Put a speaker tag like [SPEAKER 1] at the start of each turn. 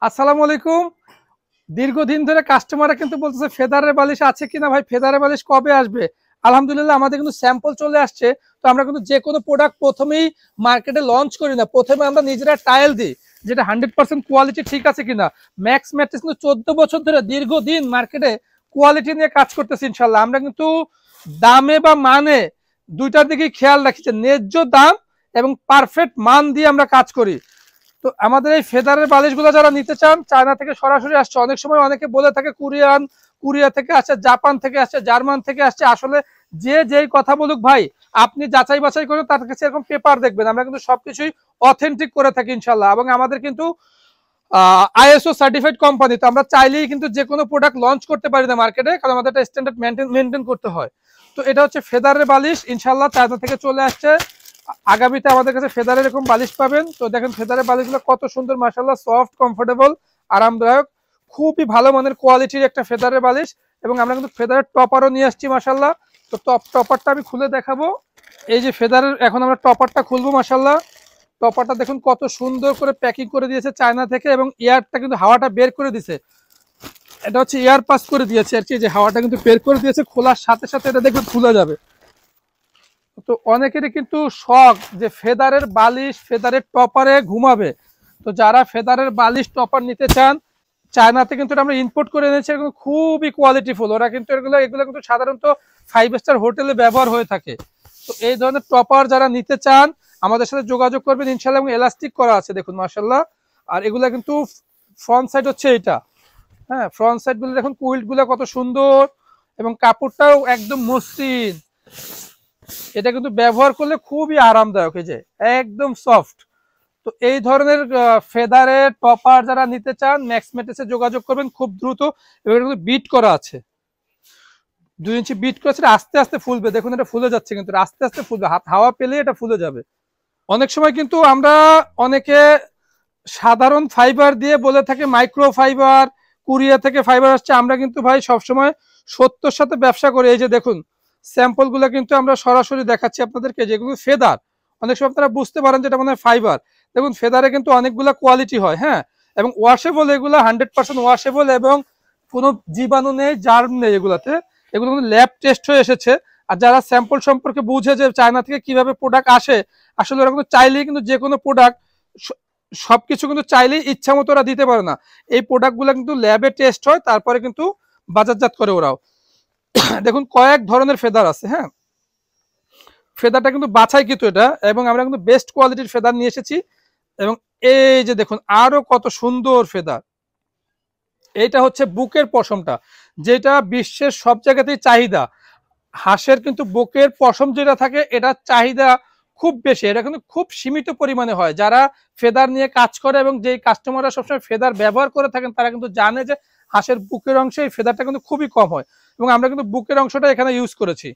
[SPEAKER 1] আসসালামু আলাইকুম। দীর্ঘদিন ধরে কাস্টমাররা কিন্তু বলতেছে ফেদারের বালিশ আছে কিনা ভাই, ফেদারের বালিশ কবে আসবে। আলহামদুলিল্লাহ আমাদের কিন্তু স্যাম্পল চলে আসছে। তো আমরা কিন্তু যে কোনো প্রোডাক্ট প্রথমেই মার্কেটে লঞ্চ করি না, প্রথমে আমরা নিজেরা ট্রায়াল দিই যেটা 100% কোয়ালিটি ঠিক আছে কিনা। ম্যাক্স ম্যাট্রেস কিন্তু 14 বছর ধরে দীর্ঘদিন মার্কেটে কোয়ালিটি নিয়ে কাজ করতেছি। ইনশাল্লাহ আমরা কিন্তু দামে বা মানে দুইটার দিকে খেয়াল রাখি, যে ন্যায্য দাম এবং পারফেক্ট মান দিয়ে আমরা কাজ করি। তো আমাদের এই ফেদারের বালিশগুলো যারা নিতে চান, চায়না থেকে সরাসরি আসছে। অনেক সময় অনেকে বলে থাকে কুরিয়া থেকে আসছে, জাপান থেকে আসছে, জার্মান থেকে আসছে। আসলে যে যেই কথা বলুক ভাই, আপনি যাচাই বাছাই করে তার কাছে এরকম পেপার দেখবেন। আমরা কিন্তু সবকিছুই অথেন্টিক করে থাকি ইনশাল্লাহ। এবং আমাদের কিন্তু আইএসও সার্টিফাইড কোম্পানি। তো আমরা চাইলেই কিন্তু যে কোনো প্রোডাক্ট লঞ্চ করতে পারি না মার্কেটে, কারণ আমাদের একটা স্ট্যান্ডার্ড মেনটেন করতে হয়। তো এটা হচ্ছে ফেদারের বালিশ, ইনশাল্লাহ চায়না থেকে চলে আসছে। আগামীতে আমাদের কাছে ফেদারের এরকম বালিশ পাবেন। তো দেখেন ফেদারের বালিশগুলো কত সুন্দর, মাশাআল্লাহ, সফট, কমফোর্টেবল, আরামদায়ক, খুবই ভালো মানের কোয়ালিটির একটা ফেদারের বালিশ। এবং আমরা কিন্তু ফেদারের টপারও নিয়ে আসছি মাশাআল্লাহ। তো টপারটা আমি খুলে দেখাবো। এই যে ফেদারের এখন আমরা টপারটা খুলবো মাশাআল্লাহ। টপারটা দেখুন কত সুন্দর করে প্যাকিং করে দিয়েছে চায়না থেকে, এবং এয়ারটা কিন্তু হাওয়াটা বের করে দিয়েছে। এটা হচ্ছে এয়ার পাস করে দিয়েছে আর কি, যে হাওয়াটা কিন্তু বের করে দিয়েছে। খোলার সাথে সাথে এটা দেখবেন খুলে যাবে। তো অনেকেরই কিন্তু শখ যে ফেদারের বালিশ, ফেদারের টপারে ঘুমাবে। তো যারা ফেদারের বালিশ টপার নিতে চান, চায়নাতে কিন্তু আমরা ইম্পোর্ট করে এনেছি, খুবই কোয়ালিটিফুল। ওরা কিন্তু এগুলো কিন্তু সাধারণত 5 স্টার হোটেলে ব্যবহার হয়ে থাকে। তো এই ধরনের টপার যারা নিতে চান আমাদের সাথে যোগাযোগ করবেন ইনশাল্লাহ। এবং এলাস্টিক করা আছে দেখুন মাশাআল্লাহ। আর এগুলা কিন্তু ফ্রন্ট সাইড হচ্ছে এটা, হ্যাঁ, ফ্রন্ট সাইড গুলো দেখুন, কুইল্ট গুলো কত সুন্দর, এবং কাপড়টাও একদম মসৃণ। এটা কিন্তু ব্যবহার করলে খুবই আরামদায়ক, এই যে একদম সফট। তো এই ধরনের ফেদারের টপার যারা নিতে চান ম্যাক্স ম্যাট্রেসে যোগাযোগ করবেন খুব দ্রুত। এবং এটা কিন্তু বিট করা আছে, 2 ইঞ্চি বিট করা আছে। আস্তে আস্তে ফুলবে, দেখুন এটা ফুলে যাচ্ছে, কিন্তু আস্তে আস্তে ফুলবে, হাওয়া পেলে এটা ফুলে যাবে। অনেক সময় কিন্তু আমরা অনেকে সাধারণ ফাইবার দিয়ে বলে থাকে মাইক্রো ফাইবার, কুরিয়া থেকে ফাইবার আসছে। আমরা কিন্তু ভাই সবসময় সত্যর সাথে ব্যবসা করি। এই যে দেখুন স্যাম্পল গুলো কিন্তু আমরা সরাসরি দেখাচ্ছি আপনাদেরকে, যেগুলো ফেদার। অনেক সময় আপনারা বুঝতে পারেন যেটা মনে হয় ফাইবার। দেখুন ফেদারে কিন্তু অনেকগুলো কোয়ালিটি হয়, হ্যাঁ, এবং ওয়াশেবল, এগুলো 100% ওয়াশেবল, এবং কোনো জীবাণু নেই, জার্ম নেই এগুলাতে। এগুলো কিন্তু ল্যাব টেস্ট হয়ে এসেছে। আর যারা স্যাম্পল সম্পর্কে বুঝে যে চায়না থেকে কিভাবে প্রোডাক্ট আসে, আসলে ওরা কিন্তু চাইলেই কিন্তু যে কোনো প্রোডাক্ট, সবকিছু কিন্তু চাইলেই ইচ্ছা মতো ওরা দিতে পারে না। এই প্রোডাক্টগুলো কিন্তু ল্যাবে টেস্ট হয়, তারপরে কিন্তু বাজারজাত করে ওরাও। দেখুন কয়েক ধরনের ফেদার আছে, হ্যাঁ, ফেদারটা কিন্তু বাছাই কিন্তু এটা, এবং আমরা কিন্তু বেস্ট কোয়ালিটির ফেদার নিয়ে এসেছি। এবং এই যে দেখুন আরো কত সুন্দর ফেদার। এইটা হচ্ছে বুকের পশমটা, যেটা বিশ্বের সব জায়গাতেই চাহিদা। হাঁসের কিন্তু বুকের পশম যেটা থাকে, এটা চাহিদা খুব বেশি। এটা কিন্তু খুব সীমিত পরিমাণে হয়। যারা ফেদার নিয়ে কাজ করে এবং যেই কাস্টমাররা সবসময় ফেদার ব্যবহার করে থাকেন, তারা কিন্তু জানে যে হাঁসের বুকের অংশে এই ফেদারটা কিন্তু খুবই কম হয়। এবং আমরা কিন্তু বুকের অংশটা এখানে ইউজ করেছি।